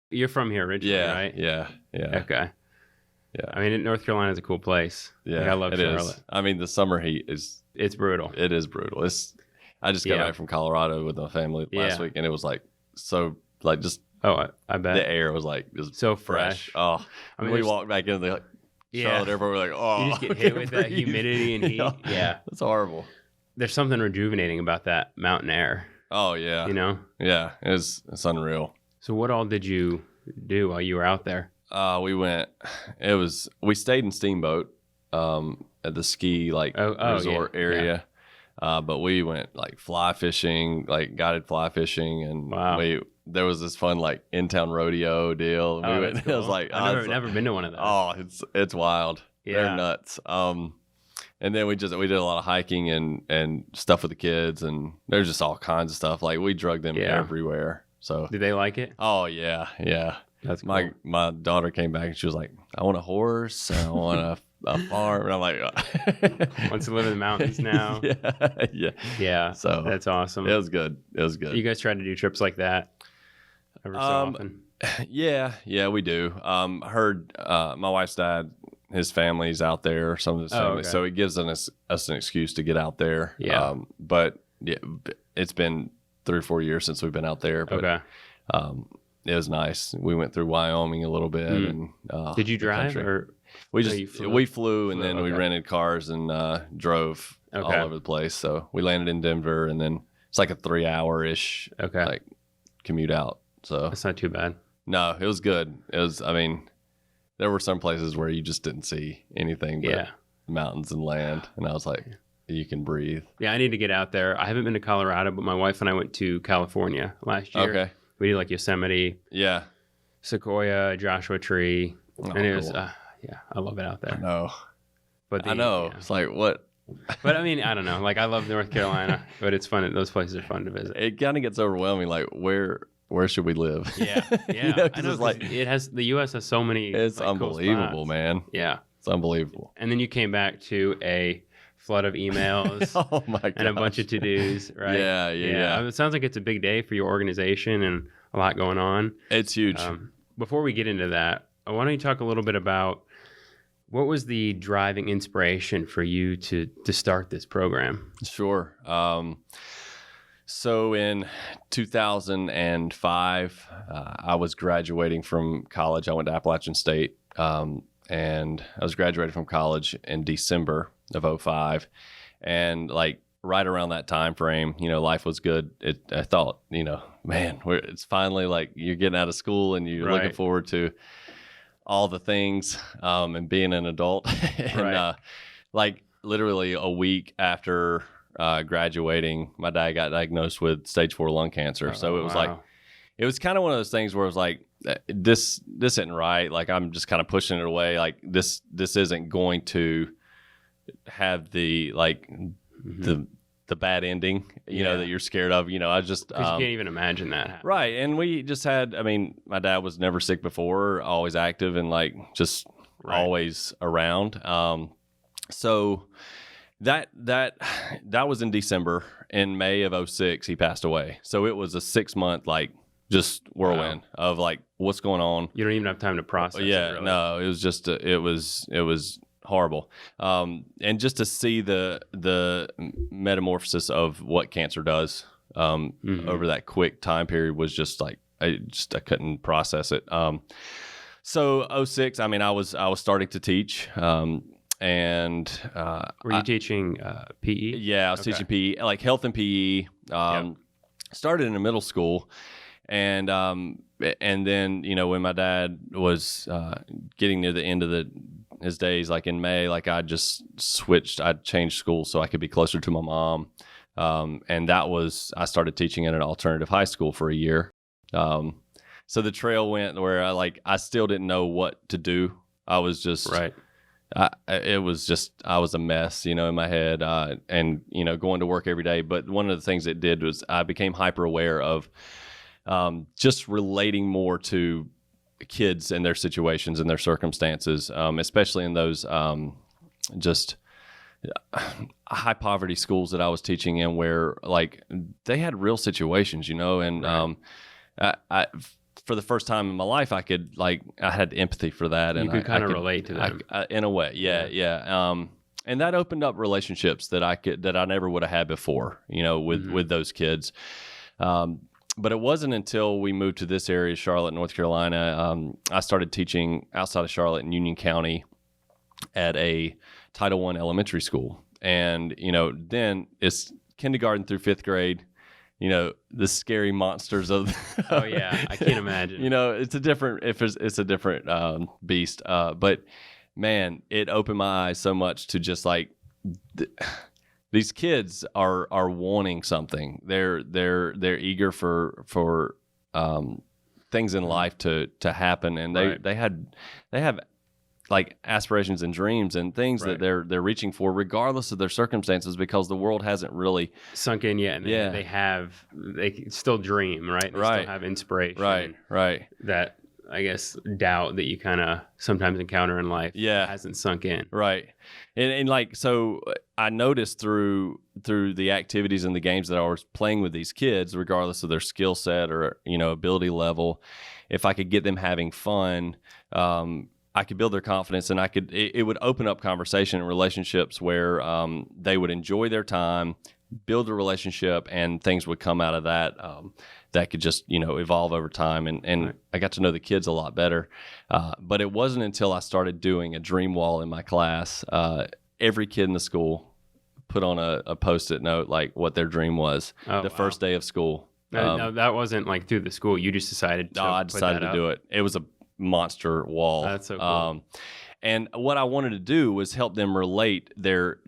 You're from here originally, right? Yeah. Okay. Yeah. I mean, North Carolina is a cool place. Yeah, like, I love it Charlotte. is. I mean, the summer heat It's brutal. it is brutal. I just got back from Colorado with my family last week, and it was like so like just I bet the air was like just so fresh. Oh, I mean, we walked back into the Charlotte airport, we're like, oh, you just get hit with that humidity and heat. Yeah, it's horrible. There's something rejuvenating about that mountain air. Oh yeah, yeah, it's unreal. So what all did you do while you were out there? We stayed in Steamboat at the ski resort area. But we went like fly fishing, like guided fly fishing, and there was this fun like in-town rodeo deal. Oh, that's cool. It was like I've never been to one of those. Oh, it's wild. Yeah. They're nuts. And then we did a lot of hiking and stuff with the kids, and there's just all kinds of stuff. Like we drug them everywhere. So did they like it? Oh yeah. That's cool. My daughter came back and she was like, I want a horse and I want a farm, and I'm like, wants to live in the mountains now. Yeah. So that's awesome. It was good. You guys try to do trips like that every so often? Yeah, we do. Heard my wife's dad, his family's out there, some of his family, so it gives us an excuse to get out there. Yeah. But it's been 3 or 4 years since we've been out there. But, it was nice. We went through Wyoming a little bit. And did you drive or? We flew and then we rented cars and drove all over the place. So we landed in Denver, and then it's like a 3-hour-ish like commute out. So that's not too bad. No, it was good. I mean, there were some places where you just didn't see anything but mountains and land, and I was like, you can breathe. Yeah, I need to get out there. I haven't been to Colorado, but my wife and I went to California last year. Okay. We did like Yosemite, Sequoia, Joshua Tree, and it was I love it out there. No, but I know it's like what. But I mean, I don't know. Like I love North Carolina, but it's fun. Those places are fun to visit. It kind of gets overwhelming. Like where should we live? Yeah. I know. It's like the U.S. has so many. It's unbelievable, cool man. Yeah, it's unbelievable. And then you came back to a flood of emails. Oh my gosh. And a bunch of to-dos, right? Yeah. I mean, it sounds like it's a big day for your organization and a lot going on. It's huge. Before we get into that, why don't you talk a little bit about what was the driving inspiration for you to start this program? Sure. So in 2005, I was graduating from college. I went to Appalachian State, and I was graduating from college in December of 2005. And like right around that time frame, life was good. I thought, man, it's finally like you're getting out of school and you're looking forward to all the things and being an adult. And like literally a week after graduating, my dad got diagnosed with stage 4 lung cancer. So it was it was kind of one of those things where it was like, this isn't right. Like I'm just kind of pushing it away. Like this isn't going to have the the bad ending, that you're scared of. I just because you can't even imagine that happening. Right. And we just had, my dad was never sick before, always active and like just always around. So that was in December. In May of 2006, he passed away. So it was a 6-month like just whirlwind of like what's going on. You don't even have time to process. Yeah, it really. No, it was just it was horrible. And just to see the metamorphosis of what cancer does over that quick time period was just like I couldn't process it. So 2006, I was starting to teach. And were you teaching PE? Yeah, I was teaching PE, like health and PE. Started in a middle school, and then when my dad was getting near the end of his days, like in May, like I just switched. I changed schools so I could be closer to my mom, and I started teaching at an alternative high school for a year. So the trail went where I still didn't know what to do. I was just I was a mess, in my head, and going to work every day. But one of the things it did was I became hyper aware of just relating more to kids and their situations and their circumstances, especially in those just high poverty schools that I was teaching in, where like they had real situations, and for the first time in my life, I had empathy for that, and you could kind of relate to them in a way. Yeah. And that opened up relationships that I never would have had before, with those kids. But it wasn't until we moved to this area, Charlotte, North Carolina, I started teaching outside of Charlotte in Union County at a Title I elementary school. And, then it's kindergarten through fifth grade, the scary monsters of oh yeah, I can't imagine. It's a different beast. But man, it opened my eyes so much to just like these kids are wanting something. They're eager for things in life to happen, and they have like aspirations and dreams and things that they're reaching for, regardless of their circumstances, because the world hasn't really sunk in yet. And they still dream, right? They still have inspiration, right. That, I guess, doubt that you kind of sometimes encounter in life hasn't sunk in. Right. And like, so I noticed through the activities and the games that I was playing with these kids, regardless of their skill set or, ability level, if I could get them having fun, I could build their confidence, and it would open up conversation and relationships where they would enjoy their time, build a relationship, and things would come out of that that could just evolve over time. And I got to know the kids a lot better. But it wasn't until I started doing a dream wall in my class. Every kid in the school put on a Post-it note like what their dream was first day of school. No, that wasn't like through the school. You just decided to. I decided to do it. It was a monster wall. That's so cool. And what I wanted to do was help them relate their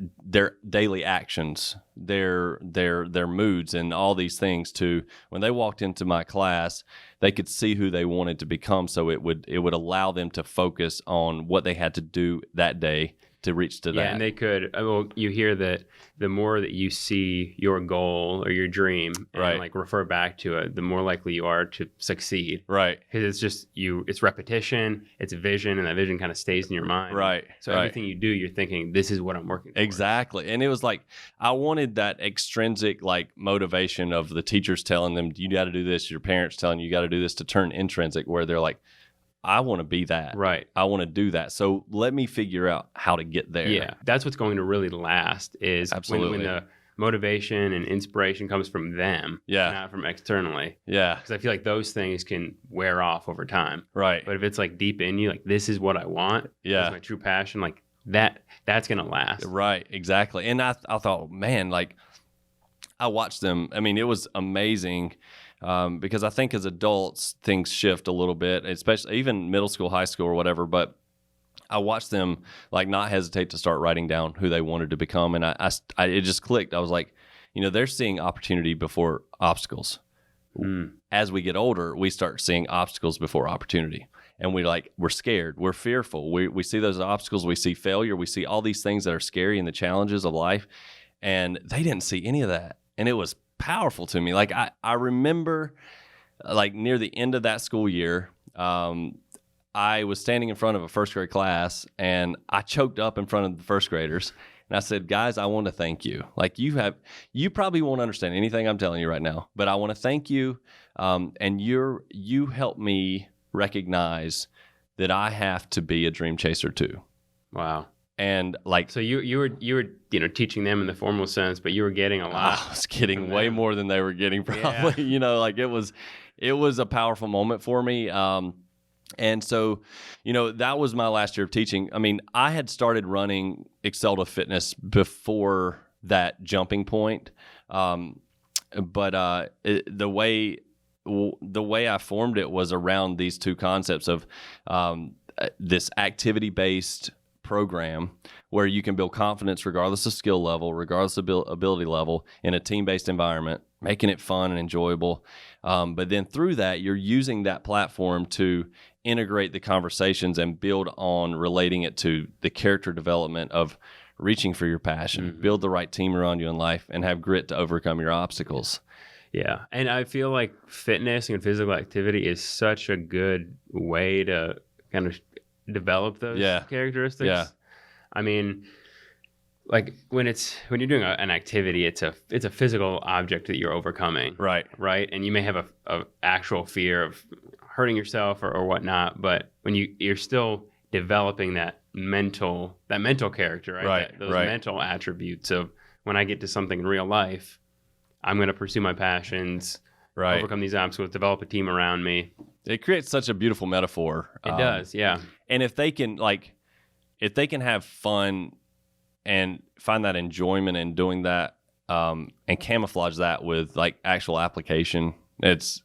daily actions, their moods, and all these things to when they walked into my class, they could see who they wanted to become. So it would allow them to focus on what they had to do that day to reach to that. Yeah, and they could. Well, you hear that the more that you see your goal or your dream and like refer back to it, the more likely you are to succeed. Right. Because it's just it's repetition, it's vision, and that vision kind of stays in your mind. Right. So everything you do, you're thinking, this is what I'm working for. Exactly. And it was like, I wanted that extrinsic like motivation of the teachers telling them, you got to do this, your parents telling you got to do this, to turn intrinsic, where they're like, I want to be that. Right. I want to do that. So let me figure out how to get there. Yeah. That's what's going to really last is when the motivation and inspiration comes from them, not from externally. Yeah. Because I feel like those things can wear off over time. Right. But if it's like deep in you, like this is what I want. Yeah. This is my true passion. Like that's going to last. Right. Exactly. And I thought, man, like I watched them. I mean, it was amazing. Because I think as adults, things shift a little bit, especially even middle school, high school, or whatever. But I watched them like not hesitate to start writing down who they wanted to become. And it just clicked. I was like, they're seeing opportunity before obstacles. As we get older, we start seeing obstacles before opportunity. And we're scared. We're fearful. We see those obstacles. We see failure. We see all these things that are scary and the challenges of life. And they didn't see any of that. And it was powerful to me. Like I remember like near the end of that school year, I was standing in front of a first grade class and I choked up in front of the first graders and I said, guys, I want to thank you. Like you probably won't understand anything I'm telling you right now, but I want to thank you. And you helped me recognize that I have to be a dream chaser too. Wow. And like, so you were teaching them in the formal sense, but you were getting a lot. I was getting way more than they were getting, probably. Yeah. Like it was a powerful moment for me. And so, that was my last year of teaching. I mean, I had started running Xcel to Fitness before that jumping point, but the way I formed it was around these two concepts of this activity-based program where you can build confidence regardless of skill level, regardless of ability level, in a team-based environment, making it fun and enjoyable. But then through that, you're using that platform to integrate the conversations and build on relating it to the character development of reaching for your passion, build the right team around you in life, and have grit to overcome your obstacles. Yeah. And I feel like fitness and physical activity is such a good way to kind of develop those characteristics. Yeah. I mean, like when you're doing an activity, it's a physical object that you're overcoming. Right. Right. And you may have a actual fear of hurting yourself or whatnot, but when you're still developing that mental character, right? Those mental attributes of when I get to something in real life, I'm going to pursue my passions, overcome these obstacles, develop a team around me. It creates such a beautiful metaphor. It does, yeah. And if they can have fun and find that enjoyment in doing that, and camouflage that with like actual application, it's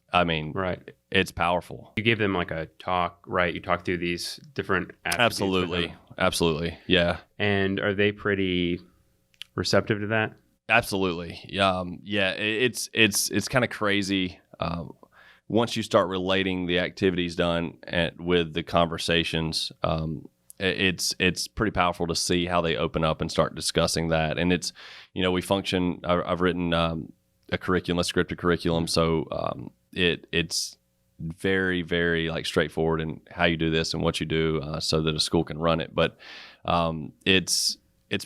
powerful. You give them like a talk, right? You talk through these different attributes. Absolutely. Yeah. And are they pretty receptive to that? Absolutely. Yeah. It's kind of crazy. Once you start relating the activities done with the conversations, it's pretty powerful to see how they open up and start discussing that. And it's, we function, I've written a curriculum, a scripted curriculum. So it's very, very like straightforward in how you do this and what you do, so that a school can run it. But it's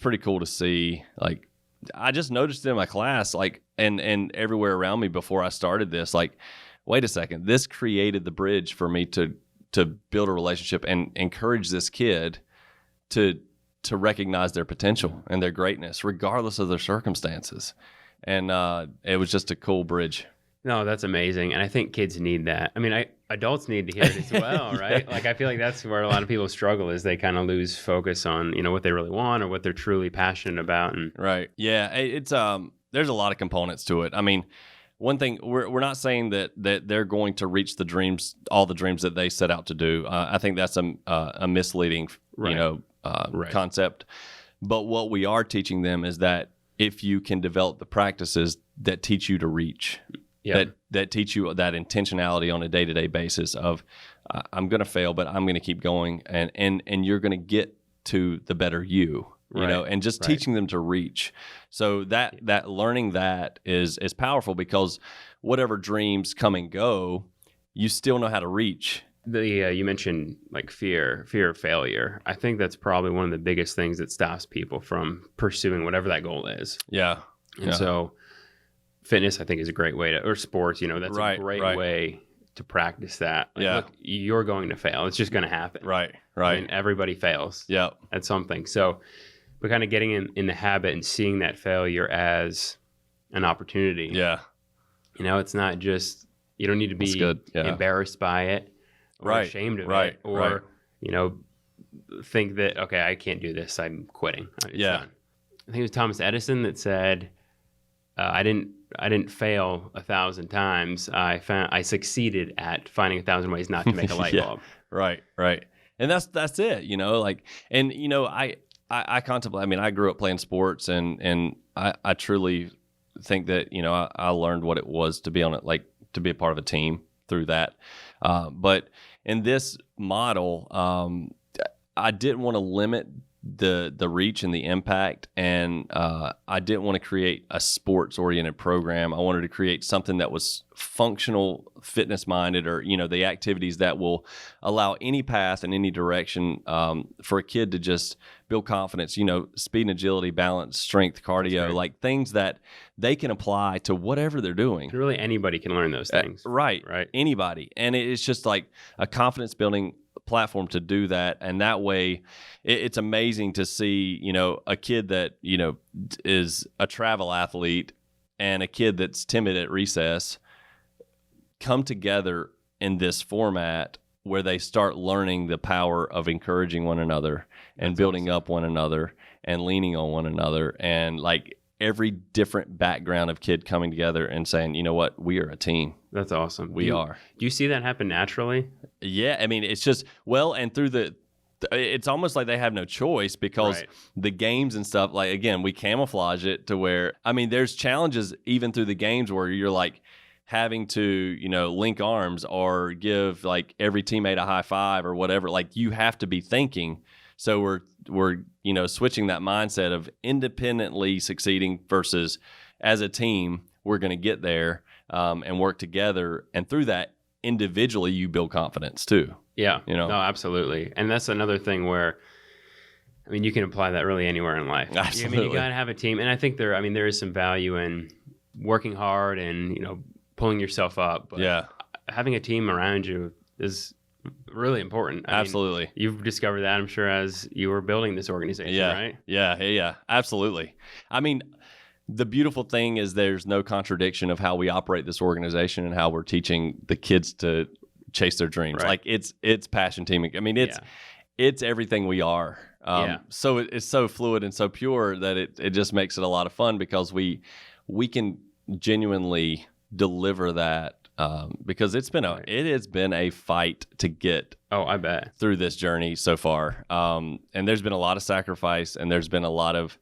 pretty cool to see. Like, I just noticed in my class, like, and everywhere around me before I started this, like, wait a second, this created the bridge for me to build a relationship and encourage this kid to recognize their potential and their greatness, regardless of their circumstances. And it was just a cool bridge. No, that's amazing. And I think kids need that. I mean, adults need to hear it as well, right? Like, I feel like that's where a lot of people struggle, is they kind of lose focus on, what they really want or what they're truly passionate about. And right. Yeah. It's there's a lot of components to it. I mean, one thing, we're not saying that they're going to reach all the dreams that they set out to do. I think that's a misleading, concept. But what we are teaching them is that if you can develop the practices that teach you to reach, that teach you that intentionality on a day-to-day basis of, I'm going to fail, but I'm going to keep going, and you're going to get to the better you. And just teaching them to reach. So that learning that is powerful, because whatever dreams come and go, you still know how to reach. You mentioned like fear of failure. I think that's probably one of the biggest things that stops people from pursuing whatever that goal is. Yeah. And so fitness, I think, is a great way or sports, that's a great way to practice that. Like, look, you're going to fail. It's just going to happen. Right. I mean, everybody fails at something. So, but kind of getting in the habit and seeing that failure as an opportunity. Yeah. It's not just, you don't need to be embarrassed by it or ashamed of it, or, think that, okay, I can't do this, I'm quitting. It's done. I think it was Thomas Edison that said, I didn't fail 1,000 times. I succeeded at finding 1,000 ways not to make a light bulb. Right. And that's it, I contemplate. I mean, I grew up playing sports, and I truly think that I learned what it was to be on it, like to be a part of a team through that. But in this model, I didn't want to limit the reach and the impact, and I didn't want to create a sports oriented program. I wanted to create something that was functional, fitness minded, or the activities that will allow any path in any direction for a kid to just build confidence, speed and agility, balance, strength, cardio, like things that they can apply to whatever they're doing. Really, anybody can learn those things. Right. Anybody. And it's just like a confidence building platform to do that. And that way it's amazing to see, a kid that, is a travel athlete and a kid that's timid at recess come together in this format where they start learning the power of encouraging one another and building up one another and leaning on one another, and like every different background of kid coming together and saying, you know what, we are a team. That's awesome. We are. Do you see that happen naturally? Yeah. I mean, it's just, and through it's almost like they have no choice, because the games and stuff, like, again, we camouflage it to where, I mean, there's challenges even through the games where you're like having to, link arms or give like every teammate a high five or whatever. Like, you have to be thinking. So we're switching that mindset of independently succeeding versus as a team, we're going to get there and work together. And through that, individually, you build confidence too. Yeah. No, absolutely. And that's another thing where, I mean, you can apply that really anywhere in life. Absolutely. I mean, you got to have a team. And I think there is some value in working hard and, pulling yourself up. But having a team around you is really important. Absolutely. I mean, you've discovered that, I'm sure, as you were building this organization, right? Yeah, absolutely. I mean, the beautiful thing is there's no contradiction of how we operate this organization and how we're teaching the kids to chase their dreams. Right. Like it's passion teaming. I mean, it's everything we are. So it's so fluid and so pure that it just makes it a lot of fun because we can genuinely deliver that. Because it has been a fight to get I bet through this journey so far. And there's been a lot of sacrifice, and there's been a lot of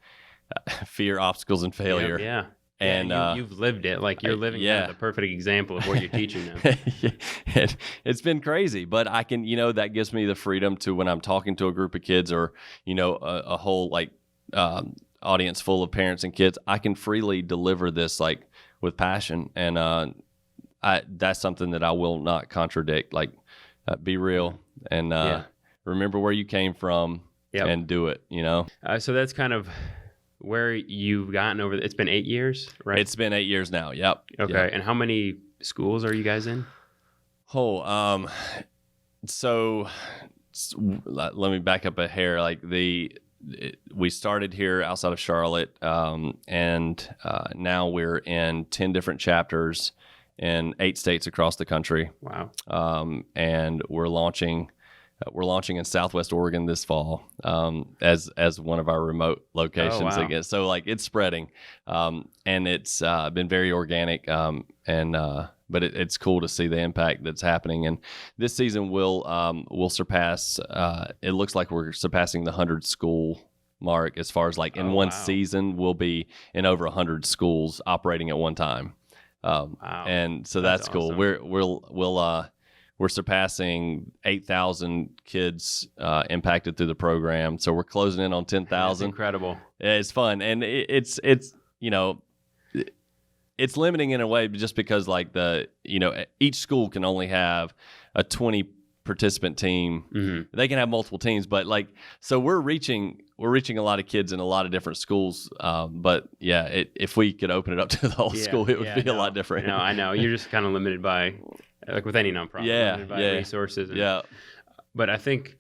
fear, obstacles, and failure. Yeah. And you've lived it. Like you're living the perfect example of what you're teaching them. It's been crazy, but I can, that gives me the freedom to, when I'm talking to a group of kids or, a whole audience full of parents and kids, I can freely deliver this like with passion. And that's something that I will not contradict. Like, be real and remember where you came from and do it. So that's kind of where you've gotten over. It's been 8 years, right? It's been 8 years now. Yep. Okay. Yep. And how many schools are you guys in? So let me back up a hair. Like we started here outside of Charlotte, and now we're in 10 different chapters in 8 states across the country. Wow. And we're launching in Southwest Oregon this fall, as one of our remote locations again. So like it's spreading, and it's been very organic, but it's cool to see the impact that's happening. And this season we'll surpass. It looks like we're surpassing the 100 school mark as far as like in one season we'll be in over 100 schools operating at one time. And so that's cool. Awesome. We're surpassing 8,000 kids impacted through the program. So we're closing in on 10,000. That's incredible. It's fun, and it's limiting in a way just because like each school can only have a 20 participant team. Mm-hmm. They can have multiple teams, but so we're reaching a lot of kids in a lot of different schools. But if we could open it up to the whole school, it would be a lot different. No, I know. You're just kind of limited by, like with any nonprofit, limited by resources. But I think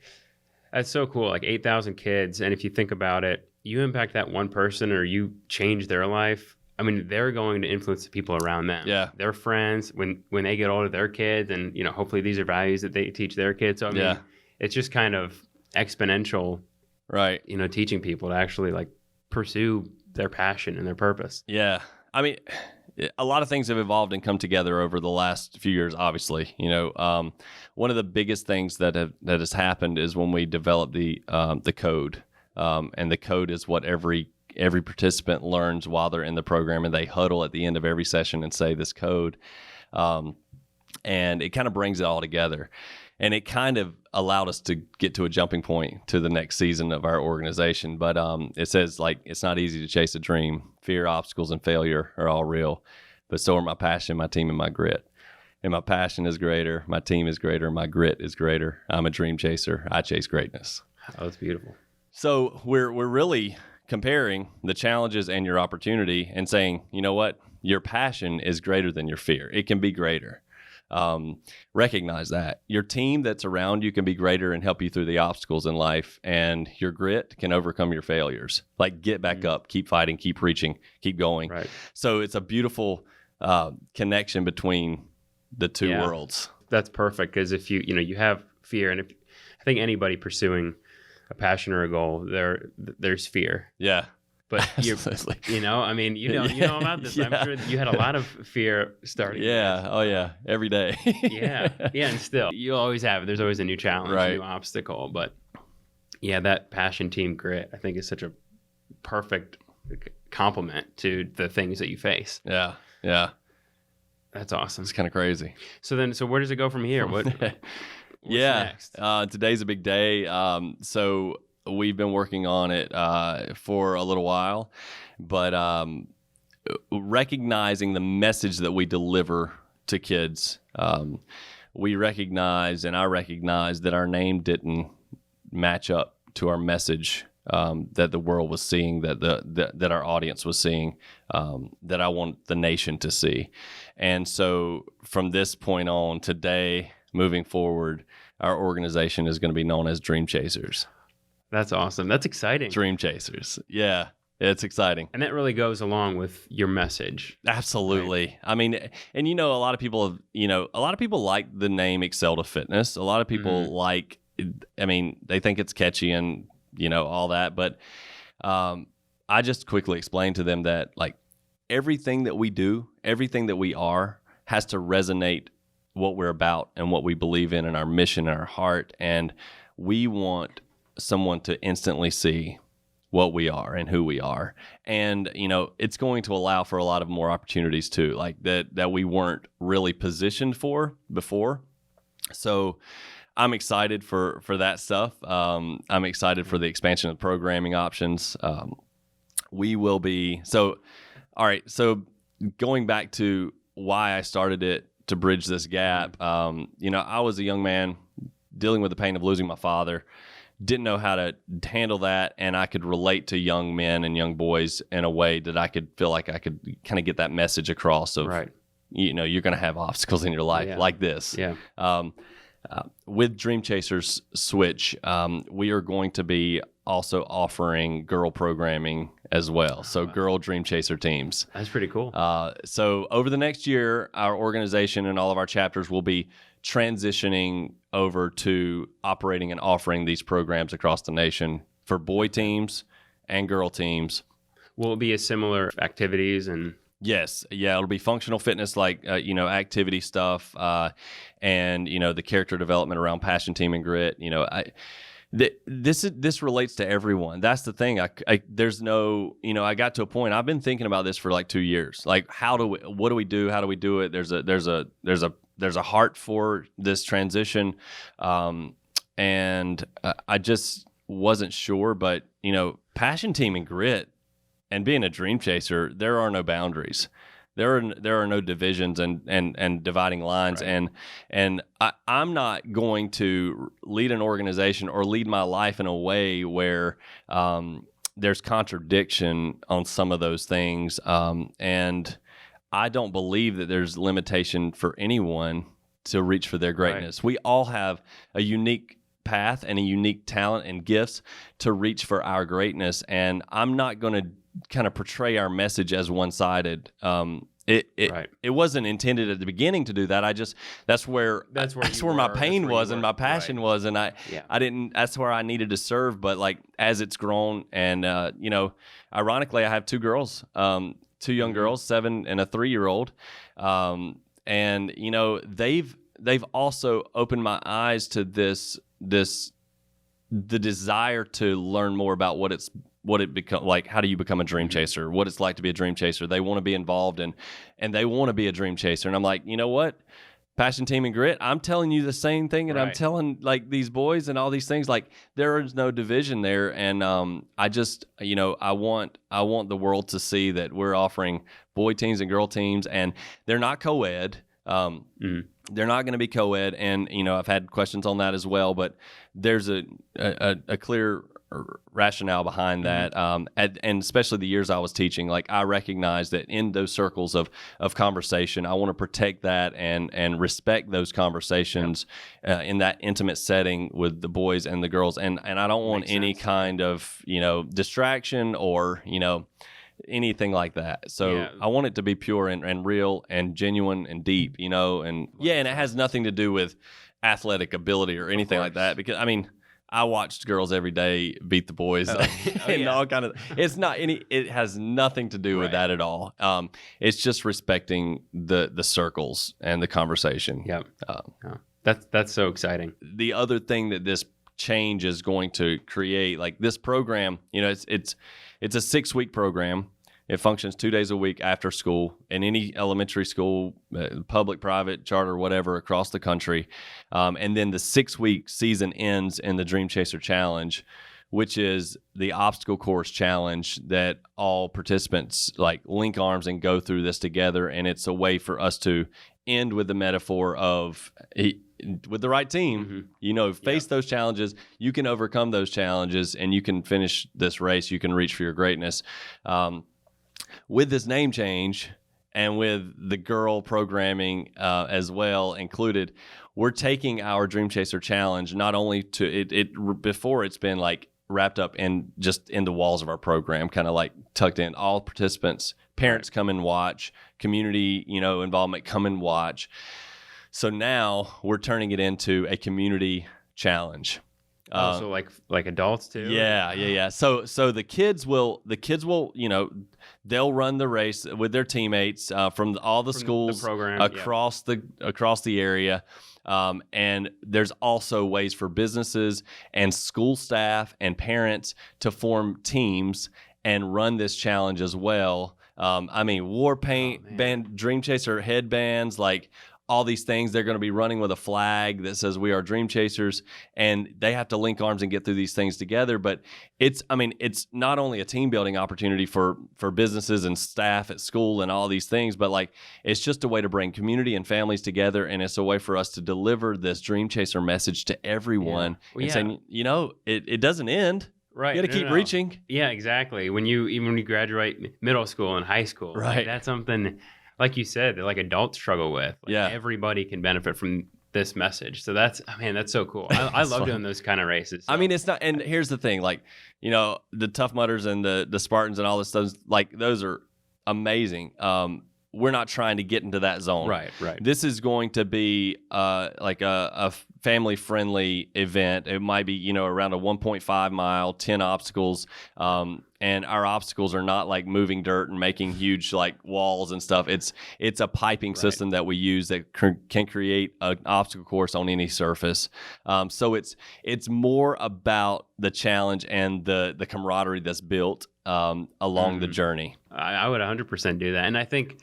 that's so cool. Like 8,000 kids. And if you think about it, you impact that one person or you change their life. I mean, they're going to influence the people around them. Yeah. Their friends, when they get older, their kids, and, hopefully these are values that they teach their kids. So, I mean, it's just kind of exponential, right? Teaching people to actually like pursue their passion and their purpose. Yeah. I mean, a lot of things have evolved and come together over the last few years, obviously. One of the biggest things that has happened is when we developed the code. And the code is what every participant learns while they're in the program, and they huddle at the end of every session and say this code. And it kind of brings it all together. And it kind of allowed us to get to a jumping point to the next season of our organization. But it says, it's not easy to chase a dream. Fear, obstacles, and failure are all real. But so are my passion, my team, and my grit. And my passion is greater. My team is greater. My grit is greater. I'm a dream chaser. I chase greatness. Oh, that's beautiful. So we're really comparing the challenges and your opportunity and saying, you know what? Your passion is greater than your fear. It can be greater. Recognize that. Your team that's around you can be greater and help you through the obstacles in life, and your grit can overcome your failures. Like, get back up, keep fighting, keep reaching, keep going. Right. So it's a beautiful connection between the two worlds. That's perfect, because if you have fear, and I think anybody pursuing a passion or a goal, there's fear. Yeah. But you know about this. I'm sure you had a lot of fear starting. Yeah. Oh yeah. Every day. Yeah. And still, you always have. There's always a new challenge, a new obstacle. But yeah, that passion, team, grit, I think is such a perfect complement to the things that you face. Yeah. Yeah. That's awesome. It's kind of crazy. So where does it go from here? What's next? Today's a big day. So we've been working on it for a little while, but recognizing the message that we deliver to kids, we recognize, and I recognize, that our name didn't match up to our message that the world was seeing, that our audience was seeing, that I want the nation to see. And so from this point on, today, moving forward, our organization is going to be known as Dream Chasers. That's awesome. That's exciting. Dream Chasers. Yeah. It's exciting. And that really goes along with your message. Absolutely. Right? I mean, and a lot of people like the name Xcel to Fitness. A lot of people they think it's catchy and, all that. But I just quickly explained to them that like everything that we do, everything that we are has to resonate what we're about and what we believe in and our mission and our heart. And we want someone to instantly see what we are and who we are. And, it's going to allow for a lot of more opportunities too, like that we weren't really positioned for before. So I'm excited for that stuff. I'm excited for the expansion of programming options. We will be, all right. So going back to why I started it to bridge this gap, I was a young man dealing with the pain of losing my father. Didn't know how to handle that, and I could relate to young men and young boys in a way that I could feel like I could kind of get that message across of, right. You're going to have obstacles in your life like this. Yeah. With Dream Chasers Switch, we are going to be also offering girl programming as well. So girl Dream Chaser teams. That's pretty cool. So over the next year, our organization and all of our chapters will be transitioning over to operating and offering these programs across the nation for boy teams and girl teams. Will it be a similar activities and? Yes. Yeah. It'll be functional fitness, like, activity stuff, and, the character development around passion, team, and grit. This relates to everyone. That's the thing. There's no, I got to a point, I've been thinking about this for like 2 years. Like, what do we do? How do we do it? There's a heart for this transition. And I just wasn't sure, but passion, team, and grit, and being a dream chaser, there are no boundaries. There are no divisions and dividing lines. Right. And I'm not going to lead an organization or lead my life in a way where there's contradiction on some of those things. And I don't believe that there's limitation for anyone to reach for their greatness. Right. We all have a unique path and a unique talent and gifts to reach for our greatness. And I'm not going to kind of portray our message as one-sided. It wasn't intended at the beginning to do that. That's where my pain was and my passion was, and I didn't. That's where I needed to serve. But like as it's grown, and ironically, I have two girls, two young girls, 7 and a 3-year-old, and they've also opened my eyes to the desire to learn more about what it become like. How do you become a dream chaser? What it's like to be a dream chaser? They want to be involved and they want to be a dream chaser. And I'm like, you know what? Passion, team, and grit. I'm telling you the same thing, and I'm telling like these boys and all these things. Like there is no division there, and I just I want the world to see that we're offering boy teams and girl teams, and they're not co-ed. They're not going to be co-ed, and I've had questions on that as well. But there's a clear rationale behind that, and especially the years I was teaching, like I recognize that in those circles of conversation, I want to protect that and respect those conversations in that intimate setting with the boys and the girls, and I don't want any kind of distraction or anything like that. So I want it to be pure and real and genuine and deep, and it has nothing to do with athletic ability or anything like that, because I watched girls every day beat the boys and all kind of. It's not any. It has nothing to do with that at all. It's just respecting the circles and the conversation. Yeah, that's so exciting. The other thing that this change is going to create, like this program, it's a 6-week program. It functions 2 days a week after school in any elementary school, public, private, charter, whatever, across the country. And then the 6-week season ends in the Dream Chaser Challenge, which is the obstacle course challenge that all participants like link arms and go through this together. And it's a way for us to end with the metaphor of with the right team, face those challenges. You can overcome those challenges and you can finish this race. You can reach for your greatness. With this name change, and with the girl programming as well included, we're taking our Dream Chaser Challenge not only to it before it's been like wrapped up in just in the walls of our program, kind of like tucked in. All participants, parents come and watch, community, involvement, come and watch. So now we're turning it into a community challenge. So like adults too? Yeah. So the kids will, they'll run the race with their teammates from all the schools the program, across the area. And there's also ways for businesses and school staff and parents to form teams and run this challenge as well. War paint, band, Dream Chaser headbands, like all these things. They're going to be running with a flag that says we are Dream Chasers, and they have to link arms and get through these things together. But it's not only a team building opportunity for businesses and staff at school and all these things, but like it's just a way to bring community and families together, and it's a way for us to deliver this Dream Chaser message to everyone and saying, it doesn't end. Right. You got to keep reaching. Yeah, exactly. Even when you graduate middle school and high school, right? That's something, like you said, that like adults struggle with. Everybody can benefit from this message. So that's so cool. I love doing those kind of races. So. It's not, and here's the thing, like, the Tough Mudders and the Spartans and all this stuff, like those are amazing. We're not trying to get into that zone. Right. This is going to be like a family-friendly event. It might be, around a 1.5 mile, 10 obstacles. And our obstacles are not like moving dirt and making huge like walls and stuff. It's a piping system that we use that can create an obstacle course on any surface. So it's more about the challenge and the camaraderie that's built along the journey. I would 100% do that. And I think,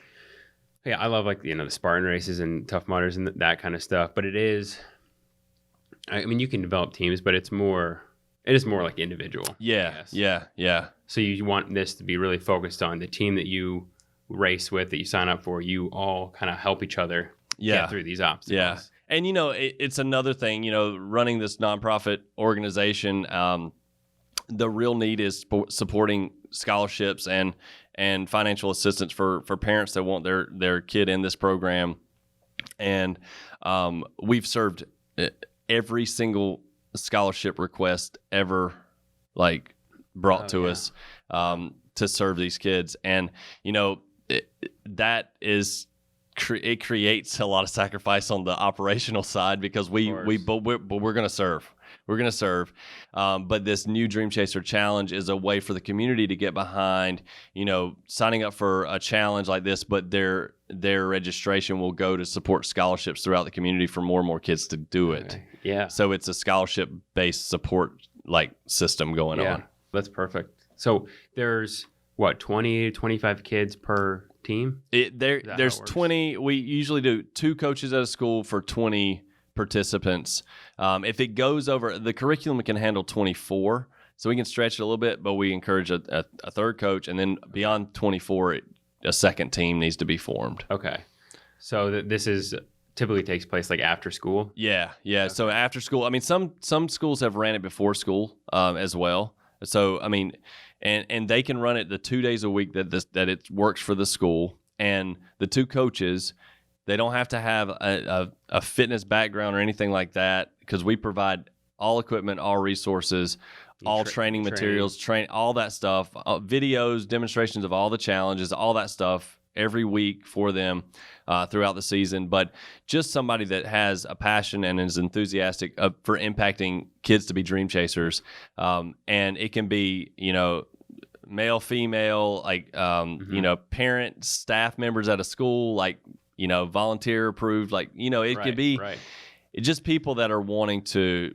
I love like, the Spartan races and Tough Mudders and that kind of stuff. But it is, you can develop teams, but it is more like individual. Yeah. So you want this to be really focused on the team that you race with, that you sign up for. You all kind of help each other get through these obstacles. Yeah. And, it's another thing, running this nonprofit organization, the real need is supporting scholarships and financial assistance for parents that want their kid in this program. And we've served every single scholarship request ever like brought to us to serve these kids. And that is it creates a lot of sacrifice on the operational side, because we're going to serve. We're going to serve. But this new Dream Chaser Challenge is a way for the community to get behind, signing up for a challenge like this, but their registration will go to support scholarships throughout the community for more and more kids to do it. Okay. Yeah. So it's a scholarship-based support like system going on. That's perfect. So there's 20 to 25 kids per team? There's 20. We usually do 2 coaches at a school for 20 participants. If it goes over, the curriculum can handle 24, so we can stretch it a little bit, but we encourage a third coach, and then beyond 24, a second team needs to be formed. Okay. So this is typically takes place like after school? Yeah. Okay. So after school, some schools have ran it before school as well. So, and they can run it the 2 days a week that it works for the school, and the 2 coaches, they don't have to have a fitness background or anything like that, because we provide all equipment, all resources, all training materials, all that stuff, videos, demonstrations of all the challenges, all that stuff every week for them throughout the season. But just somebody that has a passion and is enthusiastic for impacting kids to be dream chasers. And it can be, male, female, like, parent, staff members at a school, like, volunteer approved, like, it could be just people that are wanting to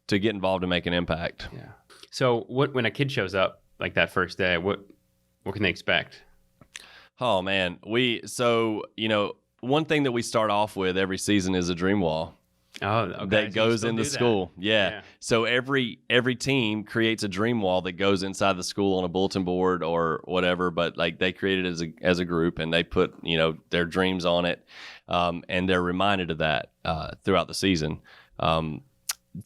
get involved and make an impact. Yeah. So when a kid shows up like that first day, what can they expect? Oh man. One thing that we start off with every season is a dream wall. Oh, okay. That goes in the school. Yeah. So every team creates a dream wall that goes inside the school on a bulletin board or whatever, but like they create it as a group, and they put, their dreams on it. And they're reminded of that throughout the season.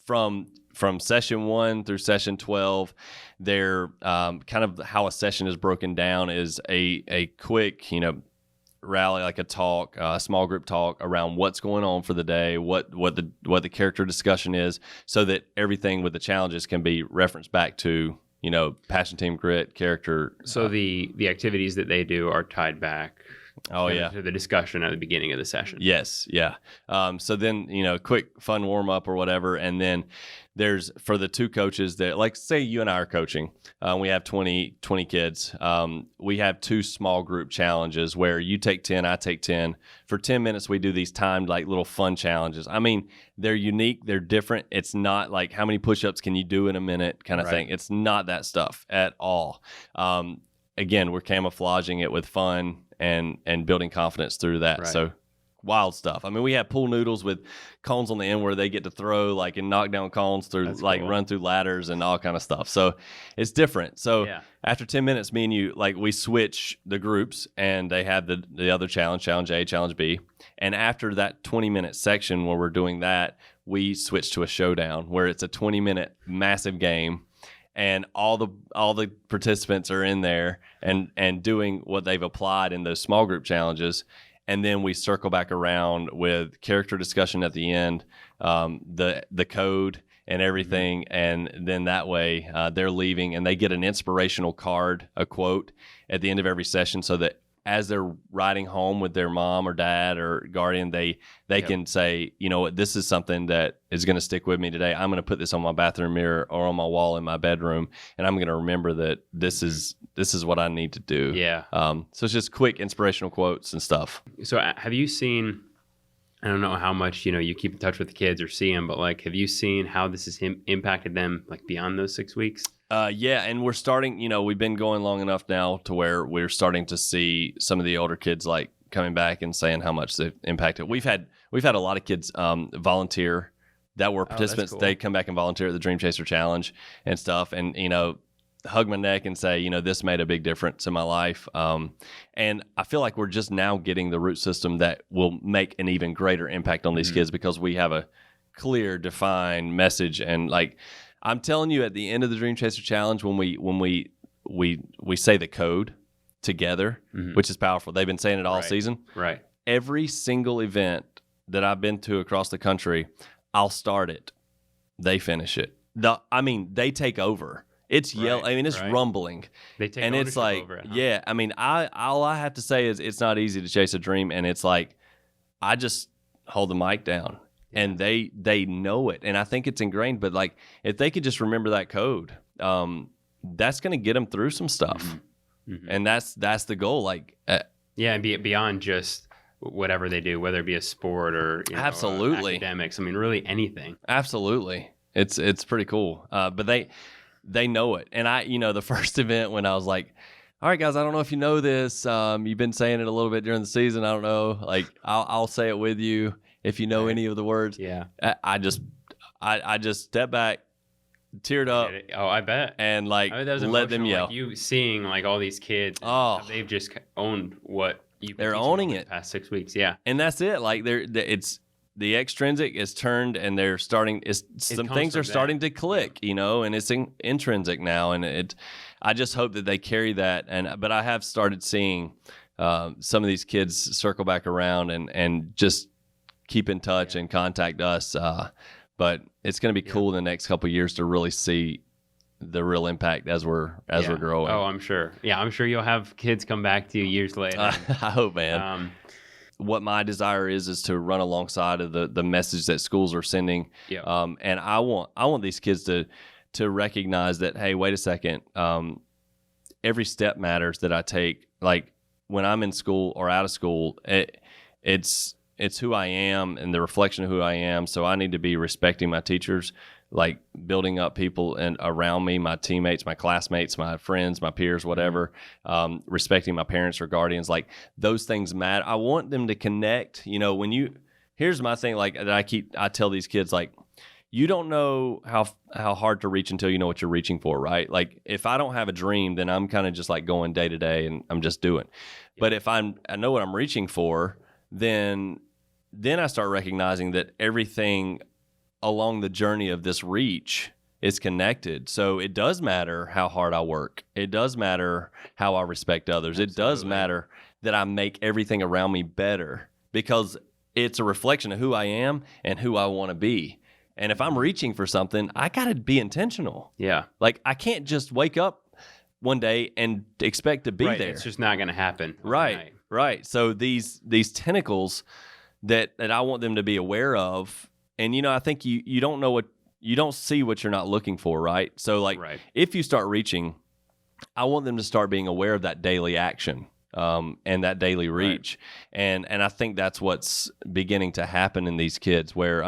From session 1 through session 12, they're kind of how a session is broken down is a quick, rally, like a talk, a small group talk around what's going on for the day, what the character discussion is, so that everything with the challenges can be referenced back to, passion, team, grit, character. So the activities that they do are tied back to the discussion at the beginning of the session. Yes, yeah. So then, quick fun warm up or whatever, and then there's, for the two coaches that, like, say you and I are coaching, we have 20 kids. We have 2 small group challenges where you take 10, I take 10. For 10 minutes, we do these timed, like, little fun challenges. I mean, they're unique, they're different. It's not like how many push-ups can you do in a minute kind of thing. It's not that stuff at all. Again, we're camouflaging it with fun and building confidence through that. Right. So wild stuff. I mean, we have pool noodles with cones on the end where they get to throw, like, and knock down cones through, that's like cool. Run through ladders and all kind of stuff. So it's different. So after 10 minutes, me and you, like, we switch the groups, and they have the other challenge A, challenge B. And after that 20-minute section where we're doing that, we switch to a showdown where it's a 20-minute massive game. And all the participants are in there and doing what they've applied in those small group challenges. And then we circle back around with character discussion at the end, the code and everything. Mm-hmm. And then that way they're leaving, and they get an inspirational card, a quote at the end of every session, so that as they're riding home with their mom or dad or guardian, they can say, this is something that is going to stick with me today. I'm going to put this on my bathroom mirror or on my wall in my bedroom, and I'm going to remember that this is what I need to do. Yeah. So it's just quick inspirational quotes and stuff. So have you seen, I don't know how much, you keep in touch with the kids or see them, but, like, have you seen how this has impacted them, like, beyond those 6 weeks? Yeah, and we're starting, we've been going long enough now to where we're starting to see some of the older kids, like, coming back and saying how much they've impacted. We've had a lot of kids volunteer that were participants. Cool. They come back and volunteer at the Dream Chaser Challenge and stuff, and, hug my neck and say, this made a big difference in my life. And I feel like we're just now getting the root system that will make an even greater impact on these kids, because we have a clear, defined message. And, like, I'm telling you, at the end of the Dream Chaser Challenge, when we say the code together, which is powerful. They've been saying it all season. Right. Every single event that I've been to across the country, I'll start it. They finish it. They take over. It's yelling. I mean, it's rumbling. They take and it's like, over it, huh? Yeah. I mean, all I have to say is it's not easy to chase a dream, and it's like, I just hold the mic down. And they know it, and I think it's ingrained. But, like, if they could just remember that code, that's going to get them through some stuff, and that's the goal. Like, and be beyond just whatever they do, whether it be a sport or absolutely academics. I mean, really anything. Absolutely, it's pretty cool. But they know it, and the first event when I was like, all right, guys, I don't know if you know this. You've been saying it a little bit during the season. I don't know. Like, I'll say it with you. If you know any of the words, I just stepped back, teared up. Oh, I bet. And, like, let them yell. Like, you seeing, like, all these kids, they've just owned what they're owning it the past 6 weeks. Yeah, and that's it. Like, it's the extrinsic is turned, and they're starting. Some things are starting to click, and it's intrinsic now. And I just hope that they carry that. But I have started seeing some of these kids circle back around and just keep in touch and contact us. But it's going to be cool in the next couple of years to really see the real impact as we're growing. Oh, I'm sure. Yeah, I'm sure you'll have kids come back to you years later. I hope, man. What my desire is to run alongside of the message that schools are sending. Yep. And I want these kids to recognize that, hey, wait a second. Every step matters that I take. Like, when I'm in school or out of school, it's who I am and the reflection of who I am. So I need to be respecting my teachers, like building up people and around me, my teammates, my classmates, my friends, my peers, whatever, respecting my parents or guardians. Like, those things matter. I want them to connect. Here's my thing, like, that I tell these kids, like, you don't know how hard to reach until you know what you're reaching for, right? Like, if I don't have a dream, then I'm kind of just, like, going day to day and I'm just doing. Yeah. But if I know what I'm reaching for, then I start recognizing that everything along the journey of this reach is connected. So it does matter how hard I work. It does matter how I respect others. Absolutely. It does matter that I make everything around me better, because it's a reflection of who I am and who I want to be. And if I'm reaching for something, I got to be intentional. Yeah. Like, I can't just wake up one day and expect to be there. It's just not going to happen. Right. Right. So these tentacles that I want them to be aware of, and I think you don't know you don't see what you're not looking for, right? So like, if you start reaching, I want them to start being aware of that daily action, and that daily reach, and I think that's what's beginning to happen in these kids. Where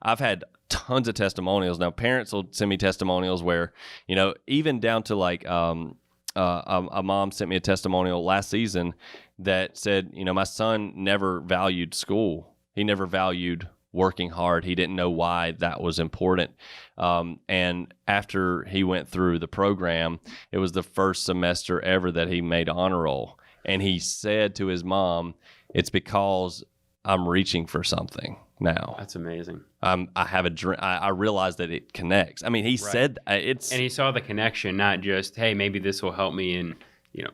I've had tons of testimonials now. Parents will send me testimonials where even down to like a mom sent me a testimonial last season that said, my son never valued school. He never valued working hard. He didn't know why that was important. And after he went through the program, it was the first semester ever that he made honor roll. And he said to his mom, "It's because I'm reaching for something now." That's amazing. I have a dream. I realized that it connects. he said it's... And he saw the connection, not just, hey, maybe this will help me in,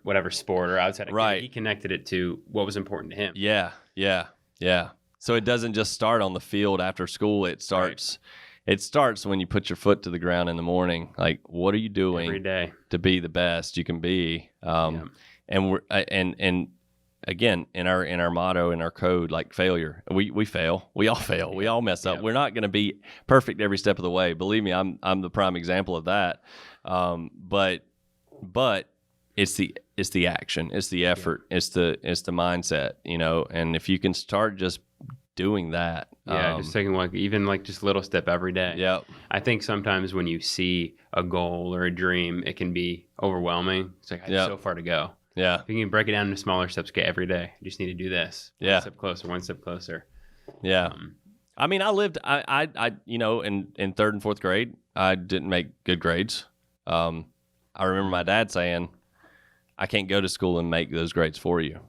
whatever sport or outside of game. He connected it to what was important to him. Yeah. So it doesn't just start on the field after school. It starts when you put your foot to the ground in the morning. Like, what are you doing every day to be the best you can be? And we're and again, in our motto, in our code, like failure, we fail. We all fail. We all mess up. We're not going to be perfect every step of the way. Believe me, I'm the prime example of that. But it's the action, it's the effort, it's the mindset, and if you can start just doing that, just taking just little step every day. Yeah, I think sometimes when you see a goal or a dream, it can be overwhelming. It's like, I have so far to go. Yeah, if you can break it down into smaller steps, okay, every day, I just need to do this. One step closer. Yeah. I lived, in third and fourth grade, I didn't make good grades. I remember my dad saying, "I can't go to school and make those grades for you.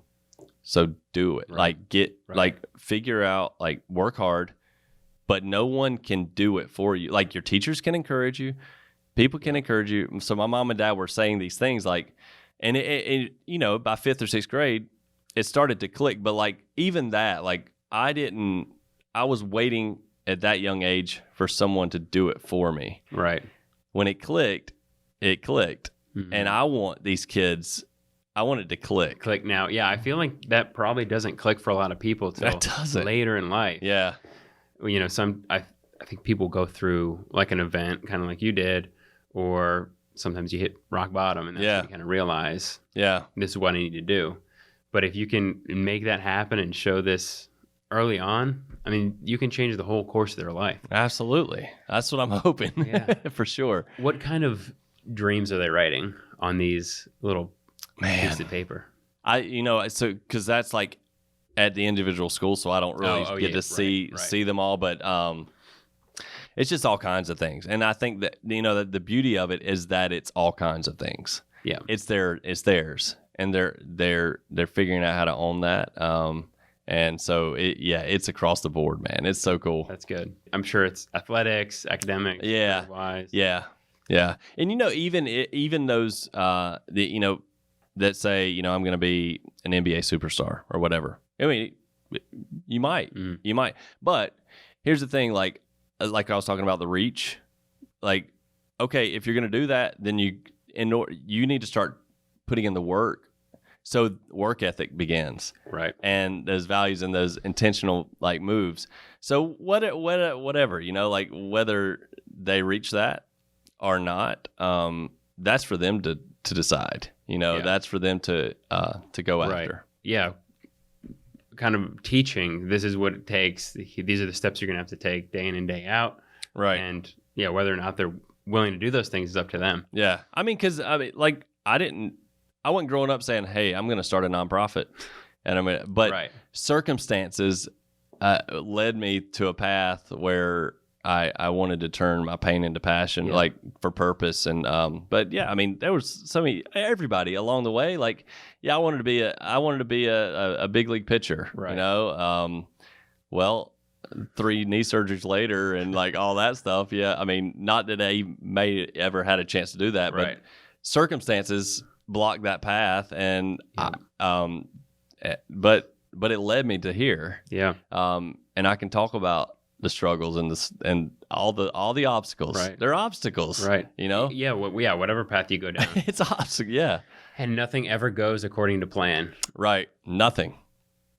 So do it." Figure out, work hard, but no one can do it for you. Like, your teachers can encourage you. People can encourage you. So my mom and dad were saying these things, and it by fifth or sixth grade, it started to click. But even that, I was waiting at that young age for someone to do it for me. Right. When it clicked. Mm-hmm. And I want these kids, I want it to click. Click now. Yeah, I feel like that probably doesn't click for a lot of people till later in life. Yeah. I think people go through an event, kind of like you did, or sometimes you hit rock bottom and that's when you kind of realize, this is what I need to do. But if you can make that happen and show this early on, you can change the whole course of their life. Absolutely. That's what I'm hoping. Yeah. For sure. What kind of dreams are they writing on these little pieces of paper? Because that's at the individual school, so I don't really get to see them all, but it's just all kinds of things. And I think that the beauty of it is that it's all kinds of things. Yeah, it's theirs, and they're figuring out how to own that. And so it's across the board, man. It's so cool. That's good. I'm sure it's athletics, academics, wise. Yeah. And even those that say, I'm going to be an NBA superstar or whatever. You might. But here's the thing, like I was talking about the reach. Okay, if you're going to do that, then you need to start putting in the work. So work ethic begins, right? And those values and those intentional moves. So whatever, whether they reach that or not, that's for them to decide. That's for them to go after. Yeah, kind of teaching. This is what it takes. These are the steps you're gonna have to take day in and day out. Right. And whether or not they're willing to do those things is up to them. Yeah, because I wasn't growing up saying, "Hey, I'm going to start a nonprofit," but circumstances led me to a path where I wanted to turn my pain into passion, for purpose. And but there was everybody along the way. I wanted to be a big league pitcher. Right. Well, 3 knee surgeries later and all that stuff. Yeah, not that I may ever had a chance to do that, but circumstances block that path, and but it led me to here. Yeah. And I can talk about the struggles and all the obstacles. Right. They're obstacles. Right. You know? Yeah. Whatever path you go down. It's obstacle. Yeah. And nothing ever goes according to plan. Right. Nothing.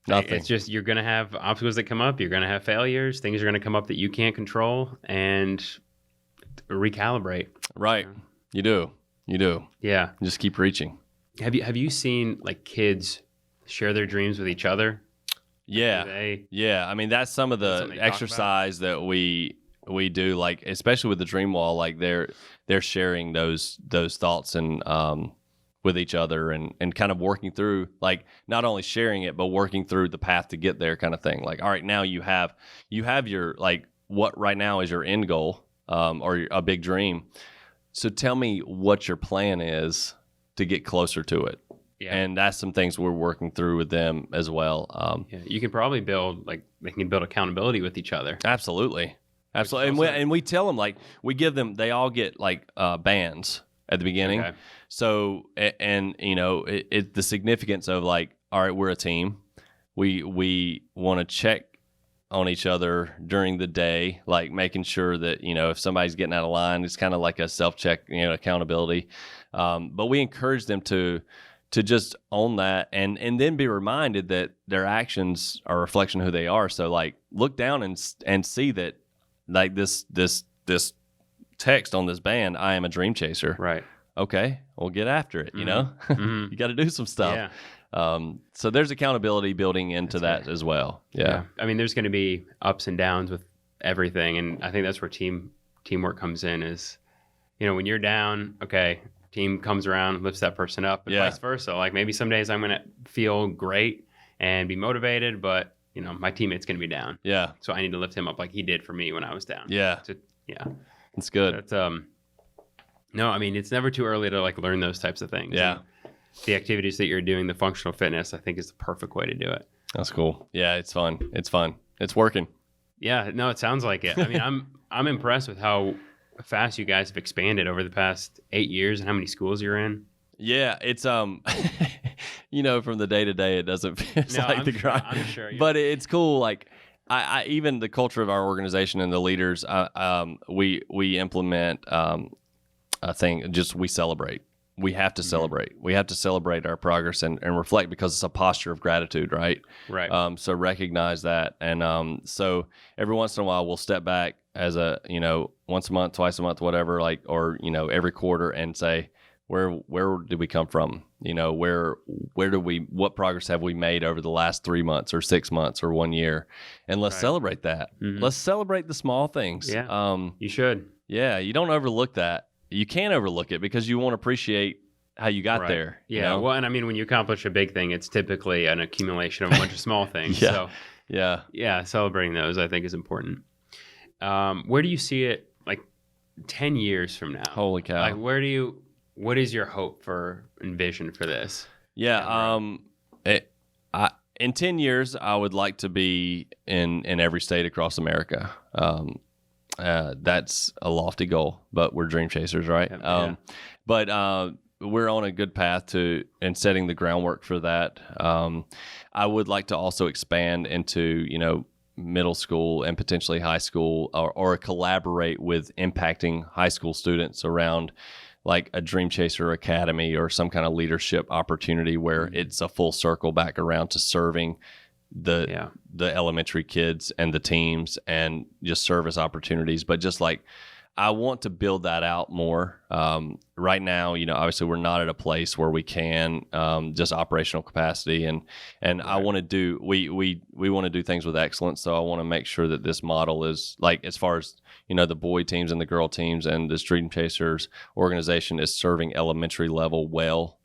It's just, you're going to have obstacles that come up. You're going to have failures. Things are going to come up that you can't control, and recalibrate. Right. You do. Yeah. Just keep reaching. Have you seen like kids share their dreams with each other? Yeah. Yeah. I mean, that's some of the exercise that we do, like, especially with the dream wall, like they're sharing those thoughts and, with each other and kind of working through, like, not only sharing it, but working through the path to get there kind of thing. Like, all right, now you have your, like, what right now is your end goal, or a big dream. So tell me what your plan is to get closer to it. Yeah. And that's some things we're working through with them as well. You can probably they can build accountability with each other. Absolutely. And we tell them, like, we give them, they all get like bands at the beginning. Okay. So, and you know, the significance of, like, all right, we're a team. We want to check on each other during the day, like making sure that, you know, if somebody's getting out of line, it's kind of like a self-check, you know, accountability. But we encourage them to just own that and then be reminded that their actions are a reflection of who they are. So, like, look down and see that, like, this text on this band, I am a dream chaser. Right. Okay, well, get after it, you know? Mm-hmm. You got to do some stuff. Yeah. So there's accountability building into that as well. Yeah. I mean, there's going to be ups and downs with everything, and I think that's where teamwork comes in is, you know, when you're down, okay, team comes around, lifts that person up, and vice versa. Like, maybe some days I'm going to feel great and be motivated, but, you know, my teammate's going to be down. Yeah. So I need to lift him up like he did for me when I was down. Yeah. So, yeah. That's good. No, I mean, it's never too early to, like, learn those types of things. Yeah. And the activities that you're doing, the functional fitness, I think, is the perfect way to do it. That's cool. Yeah, it's fun. It's working. Yeah, no, it sounds like it. I mean, I'm impressed with how fast you guys have expanded over the past 8 years and how many schools you're in. Yeah, it's you know, from the day to day, it doesn't feel like the grind. I'm sure. But it's cool. Like, I even the culture of our organization and the leaders, we implement a thing. Just we celebrate. We have to celebrate. We have to celebrate our progress and reflect, because it's a posture of gratitude, right? Right. So recognize that, and so every once in a while we'll step back as a, you know, once a month, twice a month, whatever, like, or, you know, every quarter, and say, where did we come from? You know, what progress have we made over the last 3 months or 6 months or 1 year? And let's celebrate that. Mm-hmm. Let's celebrate the small things. Yeah. You should. Yeah. You don't overlook that. You can't overlook it, because you won't appreciate how you got there. Yeah. You know? Well, and I mean, when you accomplish a big thing, it's typically an accumulation of a bunch of small things. Yeah. So, yeah, celebrating those, I think, is important. Where do you see it, like, 10 years from now? Holy cow. Like, what is your hope for and vision for this? Yeah. In 10 years, I would like to be in every state across America. That's a lofty goal, but we're dream chasers, right? Yeah. But we're on a good path and setting the groundwork for that. I would like to also expand into, you know, middle school and potentially high school, or collaborate with impacting high school students around, like, a Dream Chaser Academy or some kind of leadership opportunity where it's a full circle back around to serving the elementary kids and the teams and just service opportunities. But just, like, I want to build that out more. Right now, you know, obviously we're not at a place where we can just operational capacity, and I want to do we want to do things with excellence. So I want to make sure that this model is, like, as far as, you know, the boy teams and the girl teams and the Dream Chasers organization is serving elementary level well.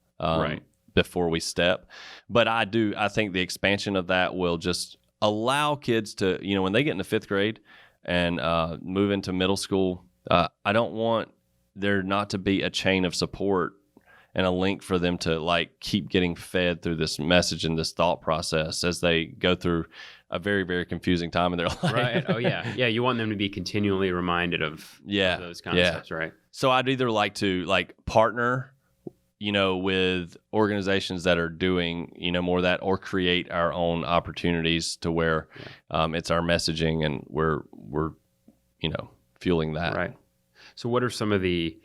Before we step. But I think the expansion of that will just allow kids to, you know, when they get into 5th grade and move into middle school, I don't want there not to be a chain of support and a link for them to, like, keep getting fed through this message and this thought process as they go through a very, very confusing time in their life. Right. Oh, yeah. Yeah, you want them to be continually reminded of those concepts, right? So I'd either like to, like, partner with organizations that are doing, more of that, or create our own opportunities to where it's our messaging and we're fueling that. Right. So what are some of the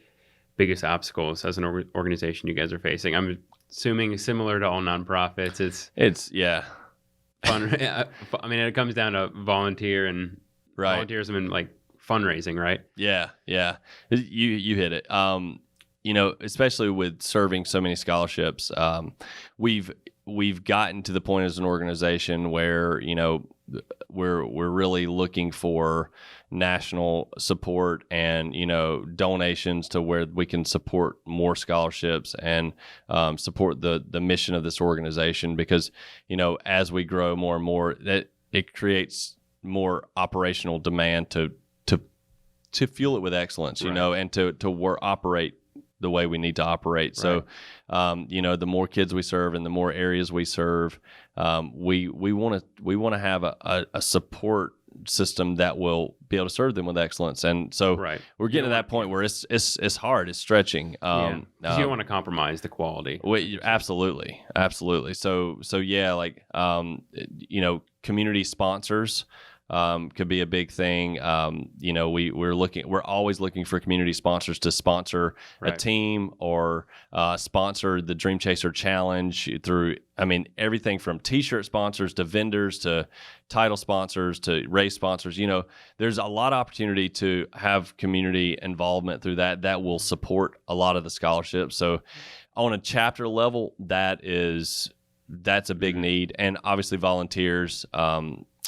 biggest obstacles as an organization you guys are facing? I'm assuming similar to all nonprofits. It's fun. I mean, it comes down to volunteerism and like fundraising, right? Yeah. You hit it. Especially with serving so many scholarships, we've gotten to the point as an organization where we're really looking for national support and donations to where we can support more scholarships and support the mission of this organization, because as we grow more and more, that it creates more operational demand to fuel it with excellence, and to operate the way we need to operate. So, the more kids we serve and the more areas we serve, we want to have a support system that will be able to serve them with excellence. And so we're getting to that point where it's hard, it's stretching. Because you don't want to compromise the quality. Absolutely. So community sponsors could be a big thing. We're always looking for community sponsors to sponsor a team or sponsor the Dream Chaser Challenge through, everything from t-shirt sponsors to vendors to title sponsors to race sponsors. There's a lot of opportunity to have community involvement through that will support a lot of the scholarships. So on a chapter level, that's a big need. And obviously volunteers,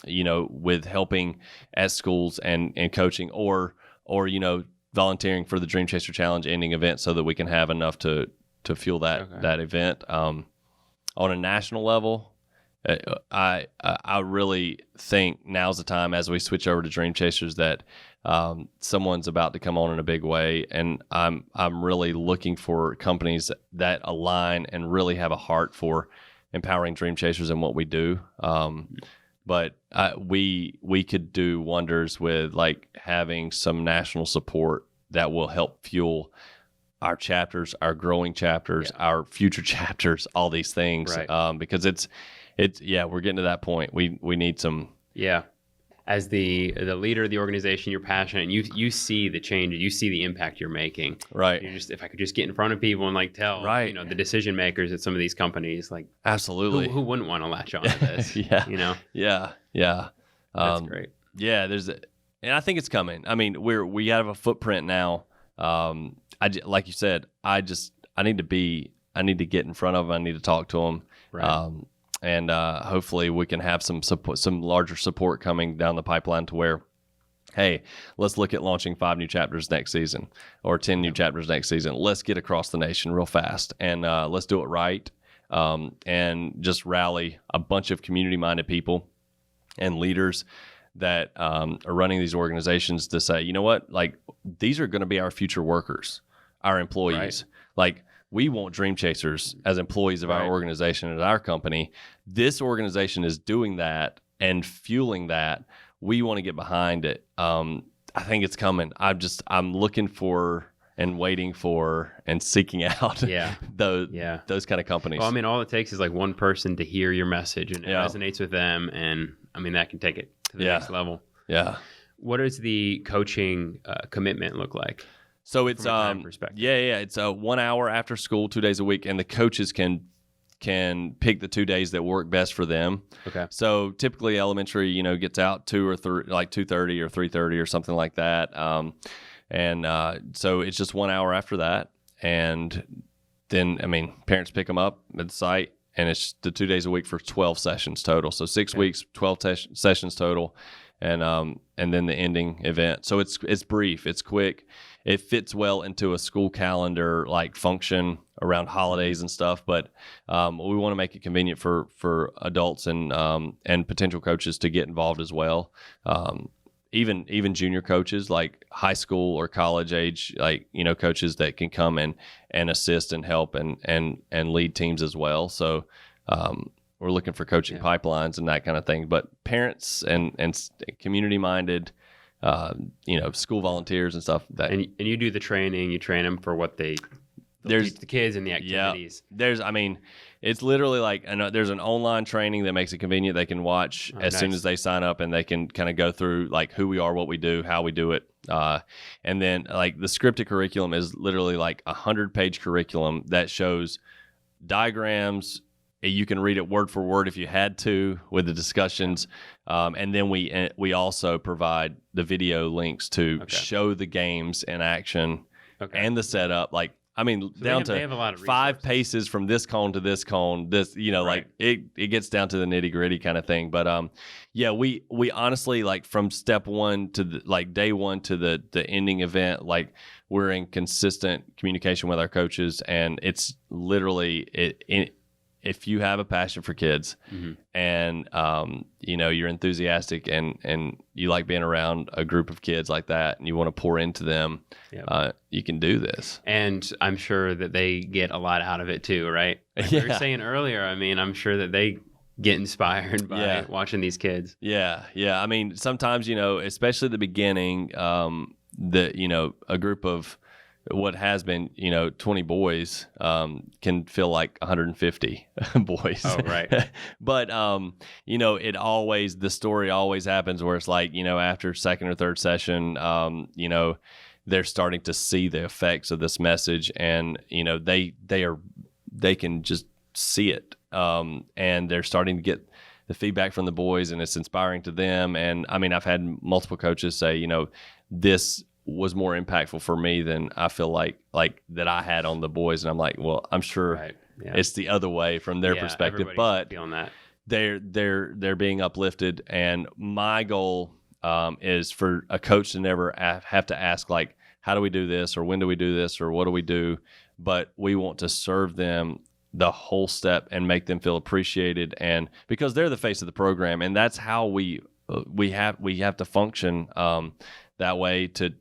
with helping at schools and coaching or volunteering for the Dream Chaser Challenge ending event so that we can have enough to fuel that event. On a national level, I really think now's the time, as we switch over to Dream Chasers, that someone's about to come on in a big way, and I'm really looking for companies that align and really have a heart for empowering Dream Chasers and what we do. But we could do wonders with like having some national support that will help fuel our chapters, our growing chapters, our future chapters, all these things. Because it's we're getting to that point. We need some. Yeah. As the leader of the organization, you're passionate, and you see the change, you see the impact you're making. Right. If I could just get in front of people and like tell, the decision makers at some of these companies, like absolutely, who wouldn't want to latch on to this? Yeah. That's great. Yeah, and I think it's coming. We have a footprint now. Like you said, I need to get in front of them. I need to talk to them. Right. And hopefully we can have some support, some larger support coming down the pipeline to where, hey, let's look at launching 5 new chapters next season or 10 new chapters next season. Let's get across the nation real fast, and let's do it right, and just rally a bunch of community-minded people and leaders that are running these organizations to say, you know what, like these are going to be our future workers, our employees. Like, we want Dream Chasers as employees of our organization and our company. This organization is doing that and fueling that. We want to get behind it. I think it's coming. I'm looking for and waiting for and seeking out those kind of companies. Well, all it takes is like one person to hear your message and it resonates with them, and that can take it to the next level. Yeah. What does the coaching commitment look like? So it's it's 1 hour after school, 2 days a week, and the coaches can pick the 2 days that work best for them. Okay. So typically elementary, gets out 2 or 3, like 2:30 or 3:30 or something like that. So it's just 1 hour after that, and then parents pick them up at the site, and it's the 2 days a week for 12 sessions total. So 6 weeks, 12 sessions total, and then the ending event. So it's brief, it's quick. It fits well into a school calendar like function around holidays and stuff, but we want to make it convenient for adults and potential coaches to get involved as well. Even junior coaches, like high school or college age, coaches that can come and assist and help and lead teams as well. So we're looking for coaching pipelines and that kind of thing. But parents and community minded, school volunteers and stuff. And you do the training. You train them for what they teach the kids and the activities. It's literally like there's an online training that makes it convenient. They can watch as soon as they sign up, and they can kind of go through like who we are, what we do, how we do it. And then like the scripted curriculum is literally like 100-page curriculum that shows diagrams. You can read it word for word if you had to with the discussions. And then we also provide the video links to show the games in action and the setup. Like, I mean, so down to 5 paces from this cone to this cone, like it gets down to the nitty gritty kind of thing. But we honestly, like from step one to day one to the ending event, like we're in consistent communication with our coaches, and it's literally if you have a passion for kids and you're enthusiastic and you like being around a group of kids like that and you want to pour into them, you can do this. And I'm sure that they get a lot out of it too, right? Like we were saying earlier, I mean, I'm sure that they get inspired by watching these kids. Yeah. I mean, sometimes, especially at the beginning, a group of what has been, 20 boys can feel like 150 boys. Oh, right. But, the story always happens where it's like, after second or third session, they're starting to see the effects of this message, and, they can just see it. And they're starting to get the feedback from the boys, and it's inspiring to them. And I mean, I've had multiple coaches say, this was more impactful for me than I feel like that I had on the boys. And I'm like, well, I'm sure it's the other way from their perspective, but they're being uplifted. And my goal is for a coach to never have to ask, like, how do we do this, or when do we do this, or what do we do? But we want to serve them the whole step and make them feel appreciated, and because they're the face of the program, and that's how we have to function that way to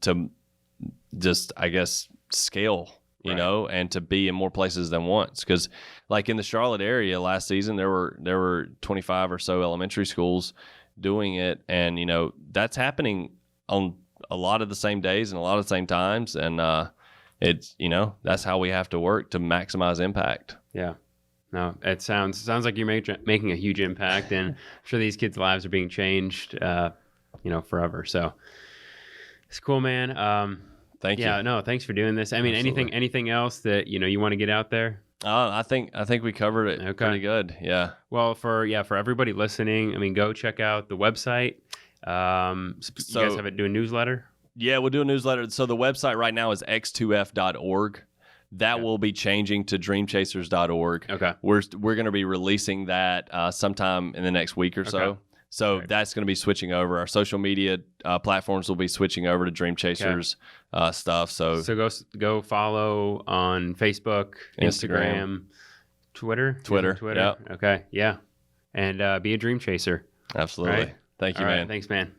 just, I guess, scale, and to be in more places than once. Because like in the Charlotte area last season, there were 25 or so elementary schools doing it, and that's happening on a lot of the same days and a lot of the same times, and it's that's how we have to work to maximize impact. Yeah. No, it sounds like you're making a huge impact, and I'm sure these kids' lives are being changed, forever. So it's cool, man. Thank you. Yeah, no, thanks for doing this. I mean, anything else that you want to get out there? I think we covered it pretty good. Yeah. Well, for everybody listening, I mean, go check out the website. You guys have it do a newsletter? Yeah, we'll do a newsletter. So the website right now is x2f.org. That will be changing to dreamchasers.org. Okay. We're going to be releasing that sometime in the next week or so. Okay. So that's going to be switching over. Our social media platforms will be switching over to Dream Chasers stuff. So go follow on Facebook, Instagram, Twitter. Yep. Okay. Yeah. And be a dream chaser. Absolutely. Right? Thank you, All man. Right. Thanks, man.